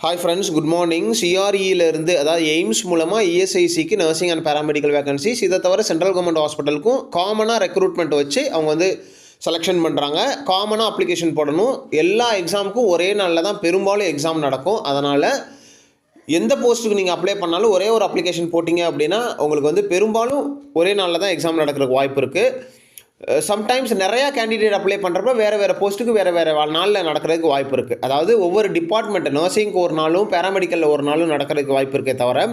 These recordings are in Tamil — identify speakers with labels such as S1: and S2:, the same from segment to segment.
S1: Hi friends, good morning. சிஆர்இலேருந்து அதாவது எய்ம்ஸ் மூலமாக இஎஸ்ஐசிக்கு நர்சிங் அண்ட் பேராமெடிக்கல் வேகன்சிஸ், இதை தவிர சென்ட்ரல் கவர்மெண்ட் ஹாஸ்பிட்டலுக்கும் காமனாக ரெக்ரூட்மெண்ட் வச்சு அவங்க வந்து செலெக்ஷன் பண்ணுறாங்க. காமனாக அப்ளிகேஷன் போடணும். எல்லா எக்ஸாமுக்கும் ஒரே நாளில் தான் பெரும்பாலும் எக்ஸாம் நடக்கும். அதனால் எந்த போஸ்ட்டுக்கு நீங்கள் அப்ளை பண்ணாலும் ஒரே ஒரு அப்ளிகேஷன் போட்டிங்க அப்படின்னா உங்களுக்கு வந்து பெரும்பாலும் ஒரே நாளில் தான் எக்ஸாம் நடக்கிறதுக்கு வாய்ப்பு இருக்குது. சம்டைம்ஸ் நிறையா கேண்டிடேட் அப்ளை பண்ணுறப்ப வேறு போஸ்ட்டுக்கு வேறு நாளில் நடக்கிறதுக்கு வாய்ப்பு இருக்குது. அதாவது ஒவ்வொரு டிபார்ட்மெண்ட், நர்சிங்க்கு ஒரு நாளும் பேராமெடிக்கலில் ஒரு நாளும் நடக்கிறதுக்கு வாய்ப்பு இருக்கே தவிர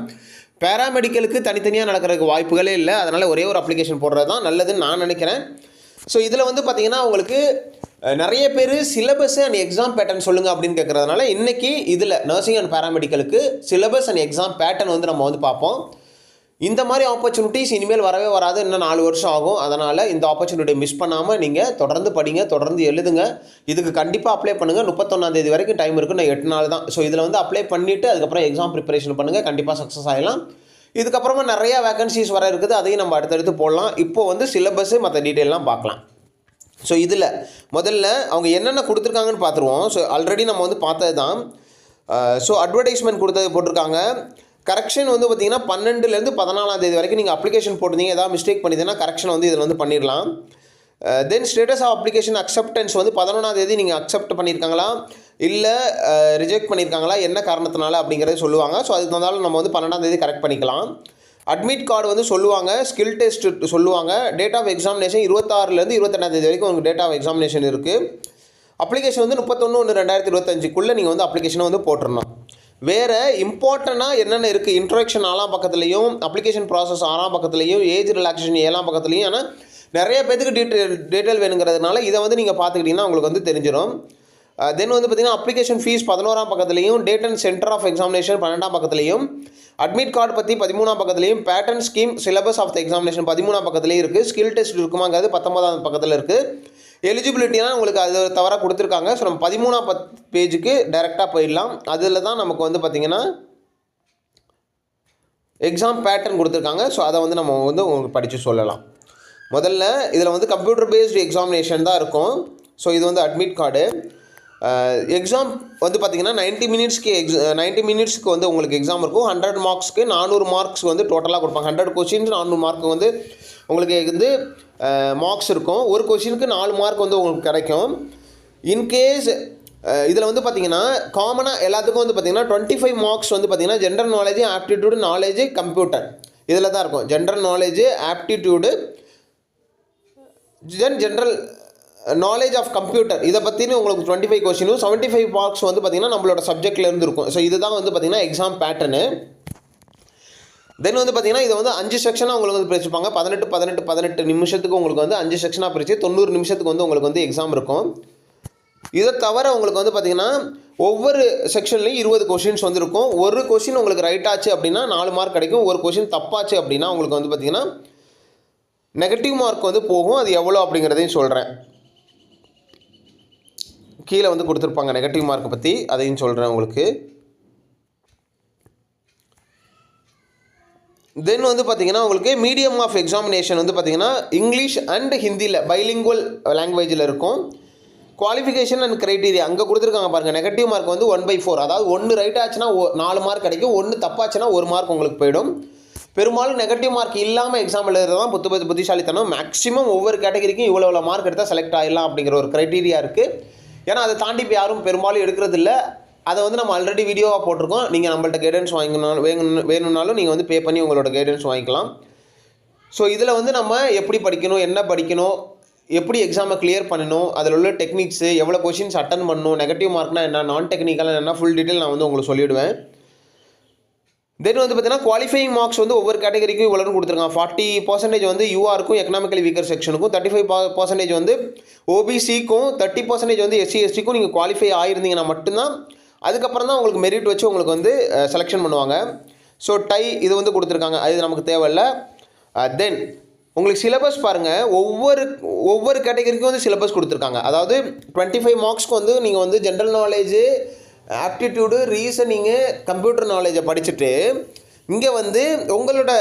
S1: பேராமெடிக்கலுக்கு தனித்தனியாக நடக்கிறதுக்கு வாய்ப்புகளே இல்லை. அதனால் ஒரே ஒரு அப்ளிகேஷன் போடுறது தான் நல்லதுன்னு நான் நினைக்கிறேன். ஸோ இதில் வந்து பார்த்திங்கன்னா உங்களுக்கு நிறைய பேர் சிலபஸ் அண்ட் எக்ஸாம் பேட்டர்ன் சொல்லுங்கள் அப்படின்னு கேட்குறதுனால இன்றைக்கி இதில் நர்சிங் அண்ட் பேராமெடிக்கலுக்கு சிலபஸ் அண்ட் எக்ஸாம் பேட்டர்ன் வந்து நம்ம வந்து பார்ப்போம். இந்த மாதிரி ஆப்பர்ச்சுனிட்டிஸ் இனிமேல் வரவே வராது. இன்னும் 4 வருஷம் ஆகும். அதனால் இந்த ஆப்பர்ச்சுனிட்டியை மிஸ் பண்ணாமல் நீங்கள் தொடர்ந்து படிங்க, தொடர்ந்து எழுதுங்க. இதுக்கு கண்டிப்பாக அப்ளை பண்ணுங்கள். 31 வரைக்கும் டைம் இருக்குது. நான் 8 நாள் தான். ஸோ இதில் வந்து அப்ளை பண்ணிவிட்டு அதுக்கப்புறம் எக்ஸாம் ப்ரிப்பரேஷன் பண்ணுங்கள். கண்டிப்பாக சக்ஸஸ் ஆகிடலாம். இதுக்கப்புறமா நிறையா வேகன்சிஸ் வர இருக்குது. அதையும் நம்ம அடுத்தடுத்து போடலாம். இப்போது வந்து சிலபஸ்ஸு மற்ற டீட்டெயிலாம் பார்க்கலாம். ஸோ இதில் முதல்ல அவங்க என்னென்ன கொடுத்துருக்காங்கன்னு பார்த்துருவோம். ஸோ ஆல்ரெடி நம்ம வந்து பார்த்தது தான். ஸோ அட்வர்டைஸ்மெண்ட் கொடுத்தது போட்டிருக்காங்க. கரெக்ஷன் வந்து பார்த்திங்கன்னா 12லேருந்து 14 வரைக்கும் நீங்கள் அப்ளிகேஷன் போட்டிருந்தீங்க, ஏதாவது மிஸ்டேக் பண்ணியிருந்தீங்கன்னா கரெக்ஷன் வந்து இதில் வந்து பண்ணிடலாம். தென் ஸ்டேட்டஸ் ஆஃப் அப்ளிகேஷன் அக்செப்டன்ஸ் வந்து 11 நீங்கள் அக்செப்ட் பண்ணியிருக்காங்களா இல்லை ரிஜெக்ட் பண்ணியிருக்காங்களா, என்ன காரணத்தினால அப்படிங்கிறத சொல்லுவாங்க. ஸோ அதுக்கு வந்தாலும் நம்ம வந்து 12 கரெக்ட் பண்ணிக்கலாம். அட்மிட் கார்டு வந்து சொல்லுவாங்க, ஸ்கில் டெஸ்ட் சொல்லுவாங்க. டேட் ஆஃப் எக்ஸாமினேஷன் 26லேருந்து 28 வரைக்கும் உங்களுக்கு டேட் ஆஃப் எக்ஸாமினேஷன் இருக்குது. அப்ளிகேஷன் வந்து 31/1/2025 நீங்கள் வந்து அப்ளிகேஷனை வந்து போட்டுடணும். வேறு இம்பார்ட்டண்ட்டாக என்னென்ன இருக்குது, இன்ட்ரொடக்ஷன் 4ஆம் பக்கத்துலையும், அப்ளிகேஷன் ப்ராசஸ் 6ஆம் பக்கத்துலையும், ஏஜ் ரிலாக்ஸேஷன் 7ஆம் பக்கத்துலையும். ஆனால் நிறைய பேருக்கு டீட்டெயில் வேணுங்கிறதுனால இதை வந்து நீங்கள் பார்த்துக்கிட்டிங்கன்னா உங்களுக்கு வந்து தெரிஞ்சிடும். தென் வந்து பார்த்திங்கன்னா அப்ளிகேஷன் ஃபீஸ் 11ஆம் பக்கத்துலையும், date and centre of examination 12ஆம் பக்கத்துலையும், அட்மிட் கார்டு பற்றி 13ஆம் பக்கத்துலையும், pattern scheme syllabus of the examination 13ஆம் பக்கத்துலேயும் இருக்குது. ஸ்கில் டெஸ்ட் இருக்குமாங்கிறது 19ஆம் பக்கத்தில் இருக்குது. எலிஜிபிலிட்டினா உங்களுக்கு அது தவிர கொடுத்துருக்காங்க. ஸோ நம்ம 13ஆம் பேஜுக்கு டைரெக்டாக போயிடலாம். அதில் தான் நமக்கு வந்து பார்த்திங்கன்னா எக்ஸாம் பேட்டர்ன் கொடுத்துருக்காங்க. ஸோ அதை வந்து நம்ம வந்து உங்களுக்கு படித்து சொல்லலாம். முதல்ல இதில் வந்து கம்ப்யூட்டர் பேஸ்டு எக்ஸாமினேஷன் தான் இருக்கும். ஸோ இது வந்து அட்மிட் கார்டு. எக்ஸாம் வந்து பார்த்திங்கன்னா 90 மினிட்ஸ்க்கு வந்து உங்களுக்கு எக்ஸாம் இருக்கும். 100 மார்க்ஸ்க்கு 400 மார்க்ஸ் வந்து டோட்டலாக கொடுப்பாங்க. 100 கொஷின்ஸ் 400 மார்க் வந்து உங்களுக்கு வந்து மார்க்ஸ் இருக்கும். ஒரு கொஷினுக்கு 4 மார்க் வந்து உங்களுக்கு கிடைக்கும். இன்கேஸ் இதில் வந்து பார்த்திங்கன்னா காமனாக எல்லாத்துக்கும் வந்து பார்த்திங்கன்னா 25 மார்க்ஸ் வந்து பார்த்திங்கன்னா general knowledge, aptitude, knowledge, computer இதில் தான் இருக்கும். General knowledge, aptitude, general knowledge of computer இதை பற்றினு உங்களுக்கு 25 கொஷினும் 75 மார்க்ஸ் வந்து பார்த்திங்கன்னா நம்மளோட சப்ஜெக்ட்லேருந்து இருக்கும். ஸோ இதுதான் வந்து பார்த்திங்கன்னா எக்ஸாம் பேட்டர்னு. தென் வந்து பார்த்திங்கன்னா இதை வந்து 5 செக்ஷனாக உங்களுக்கு வந்து பிரிச்சுப்பாங்க. 18 நிமிஷத்துக்கு உங்களுக்கு வந்து 5 செக்ஷனாக பிரித்து 90 நிமிஷத்துக்கு வந்து உங்களுக்கு வந்து எக்ஸாம் இருக்கும். இதை தவிர உங்களுக்கு வந்து பார்த்திங்கன்னா ஒவ்வொரு செக்ஷன்லேயும் 20 கொஷின்ஸ் வந்து இருக்கும். ஒரு கொஷின் உங்களுக்கு ரைட் ஆச்சு அப்படின்னா 4 மார்க் கிடைக்கும். ஒரு கொஷின் தப்பாச்சு அப்படின்னா உங்களுக்கு வந்து பார்த்திங்கன்னா நெகட்டிவ் மார்க் வந்து போகும். அது எவ்வளோ அப்படிங்கிறதையும் சொல்கிறேன். கீழே வந்து கொடுத்துருப்பாங்க நெகட்டிவ் மார்க்கை பற்றி, அதையும் சொல்கிறேன் உங்களுக்கு. தென் வந்து பார்த்திங்கன்னா உங்களுக்கு மீடியம் ஆஃப் எக்ஸாமினேஷன் வந்து பார்த்திங்கன்னா இங்கிலீஷ் அண்ட் ஹிந்தியில் பைலிங்குவல் லாங்குவேஜில் இருக்கும். குவாலிஃபிகேஷன் அண்ட் க்ரைட்டீரியா அங்கே கொடுத்துருக்காங்க பாருங்கள். நெகட்டிவ் மார்க் வந்து 1/4, அதாவது 1 ரைட் ஆச்சுன்னா 4 மார்க் கிடைக்கும். 1 தப்பாச்சுன்னா 1 மார்க் உங்களுக்கு போயிடும். பெரும்பாலும் நெகட்டிவ் மார்க் இல்லாமல் எக்ஸாம் எழுதுறது தான் புத்திசாலித்தனம். மேக்ஸிமம் ஒவ்வொரு கேட்டகரிக்கும் இவ்வளோ மார்க் எடுத்தால் செலக்ட் ஆகிடலாம் அப்படிங்கிற ஒரு க்ரைட்டீரியா இருக்குது. ஏன்னா அதை தாண்டி இப்போ யாரும் பெரும்பாலும் எடுக்கிறது இல்லை. அதை வந்து நம்ம ஆல்ரெடி வீடியோவாக போட்டிருக்கோம். நீங்கள் நம்மள்ட்ட கைடன்ஸ் வேணும்னாலும் நீங்கள் வந்து பே பண்ணி உங்களோட கைடன்ஸ் வாங்கிக்கலாம். ஸோ இதில் வந்து நம்ம எப்படி படிக்கணும், என்ன படிக்கணும், எப்படி எக்ஸாமை கிளியர் பண்ணணும், அதில் உள்ள டெக்னிக்ஸு, எவ்வளோ கொஷின்ஸ் அட்டன் பண்ணணும், நெகட்டிவ் மார்க்னால் என்ன, நான் டெக்னிக்கலாக என்ன, ஃபுல் டீட்டெயில் நான் வந்து உங்களுக்கு சொல்லிவிடுவேன். தென் வந்து பார்த்தீங்கன்னா குவாலிஃபைங் மார்க்ஸ் வந்து ஒவ்வொரு கேட்டகரிக்கும் இவ்வளோன்னு கொடுத்துருக்காங்க. 40% வந்து யூஆருக்கும் எக்கனாமிக்கலி வீக்கர் செக்ஷனுக்கும், 35% வந்து ஓபிசிக்கும், 30% வந்து எஸ்சி/எஸ்டிக்கும் நீங்கள் குவாலிஃபை ஆகிருந்தீங்கன்னா மட்டும்தான் அதுக்கப்புறம் தான் உங்களுக்கு மெரிட் வச்சு உங்களுக்கு வந்து செலெக்ஷன் பண்ணுவாங்க. ஸோ இது வந்து கொடுத்துருக்காங்க, அது நமக்கு தேவையில்லை. தென் உங்களுக்கு சிலபஸ் பாருங்கள். ஒவ்வொரு கேட்டகரிக்கும் வந்து சிலபஸ் கொடுத்துருக்காங்க. அதாவது 25 மார்க்ஸ்க்கு வந்து நீங்கள் வந்து general knowledge, aptitude, reasoning, computer நாலேஜை படிச்சுட்டு இங்கே வந்து உங்களோட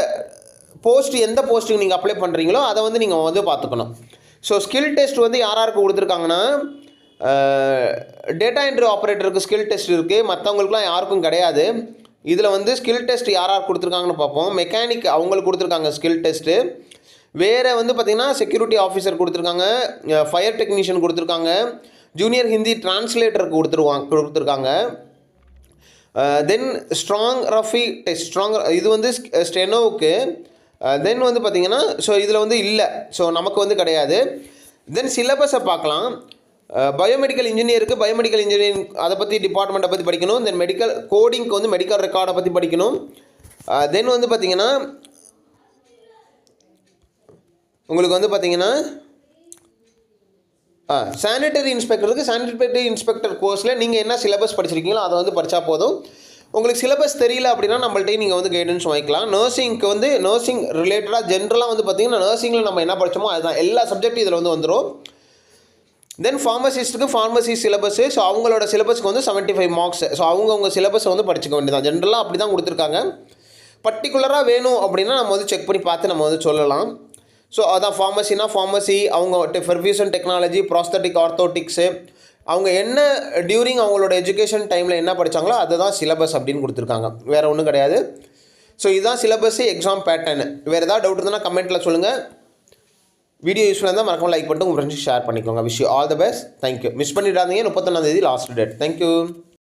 S1: போஸ்ட் எந்த போஸ்ட்டுக்கு நீங்கள் அப்ளை பண்ணுறீங்களோ அதை வந்து நீங்கள் வந்து பார்த்துக்கணும். ஸோ ஸ்கில் டெஸ்ட் வந்து யாராருக்கு கொடுத்துருக்காங்கன்னா டேட்டா என்ட்ரி ஆப்ரேட்டருக்கு ஸ்கில் டெஸ்ட் இருக்குது, மற்றவங்களுக்குலாம் யாருக்கும் கிடையாது. இதில் வந்து ஸ்கில் டெஸ்ட் யார் யார் கொடுத்துருக்காங்கன்னு பார்ப்போம். மெக்கானிக் அவங்களுக்கு கொடுத்துருக்காங்க ஸ்கில் டெஸ்ட்டு. வேறு வந்து பார்த்திங்கன்னா செக்யூரிட்டி ஆஃபீஸர் கொடுத்துருக்காங்க, ஃபயர் டெக்னீஷியன் கொடுத்துருக்காங்க, ஜூனியர் ஹிந்தி டிரான்ஸ்லேட்டருக்கு கொடுத்துருக்காங்க. தென் ஸ்ட்ராங் ரஃபி டெஸ்ட், இது வந்து ஸ்டெனோவுக்கு. தென் வந்து பார்த்திங்கன்னா ஸோ இதில் வந்து இல்லை, ஸோ நமக்கு வந்து கிடையாது. தென் சிலபஸை பார்க்கலாம். பயோமெடிக்கல் இன்ஜினியருக்கு பயோமெடிக்கல் இன்ஜினியரிங் அதை பற்றி டிபார்ட்மெண்ட்டை பற்றி படிக்கணும். தென் மெடிக்கல் கோடிங்க்கு வந்து மெடிக்கல் ரெக்கார்டை பற்றி படிக்கணும். தென் வந்து பார்த்திங்கன்னா உங்களுக்கு வந்து பார்த்திங்கன்னா சானிட்டரி இன்ஸ்பெக்டர் கோர்ஸில் நீங்கள் என்ன சிலபஸ் படிச்சிருக்கீங்களோ அதை வந்து படித்தா போதும். உங்களுக்கு சிலபஸ் தெரியல அப்படின்னா நம்மள்கிட்ட நீங்கள் வந்து கைடன்ஸ் வாங்கிக்கலாம். நர்சிங்க்கு வந்து நர்சிங் ரிலேட்டடாக ஜென்ரலாக வந்து பார்த்திங்கன்னா நர்சிங்கில் நம்ம என்ன படித்தோமோ அதுதான் எல்லா சப்ஜெக்டும் இதில் வந்து வந்துடும். தென் ஃபார்மசிஸ்ட்டுக்கு ஃபார்மசி சிலபஸ்ஸு, ஸோ அவங்களோட சிலபஸ்க்கு வந்து 75 மார்க்ஸ். ஸோ அவங்கவுங்க சிலபஸை வந்து படிச்சுக்க வேண்டியதான். ஜென்ரலாக அப்படி தான் கொடுத்துருக்காங்க. பர்டிகுலராக வேணும் அப்படின்னா நம்ம வந்து செக் பண்ணி பார்த்து நம்ம வந்து சொல்லலாம். ஸோ அதான் ஃபார்மசினா ஃபார்மசி, அவங்க பெர்ஃபியூஷன் டெக்னாலஜி, ப்ராஸ்தட்டிக், ஆர்த்தோட்டிக்ஸு, அவங்க என்ன டியூரிங் அவங்களோட எஜுகேஷன் டைமில் என்ன படித்தாங்களோ அதுதான் சிலபஸ் அப்படின்னு கொடுத்துருக்காங்க, வேறு ஒன்றும் கிடையாது. ஸோ இதுதான் சிலபஸ்ஸு, எக்ஸாம் பேட்டர்னு. வேறு ஏதாவது டவுட் இருந்தால் கமெண்ட்டில் சொல்லுங்கள். வீடியோ யூஸ்ஃபுல்லாக இருந்தால் மறக்காம லைக் பண்ணிட்டு உங்கள் ஃப்ரெண்ட்ஸுக்கு ஷேர் பண்ணிக்கோங்க. Wish you all the best. Thank you. Miss பண்ணிடாதீங்க. 31ஆம் தேதி லாஸ்ட் டேட். தேங்க்யூ.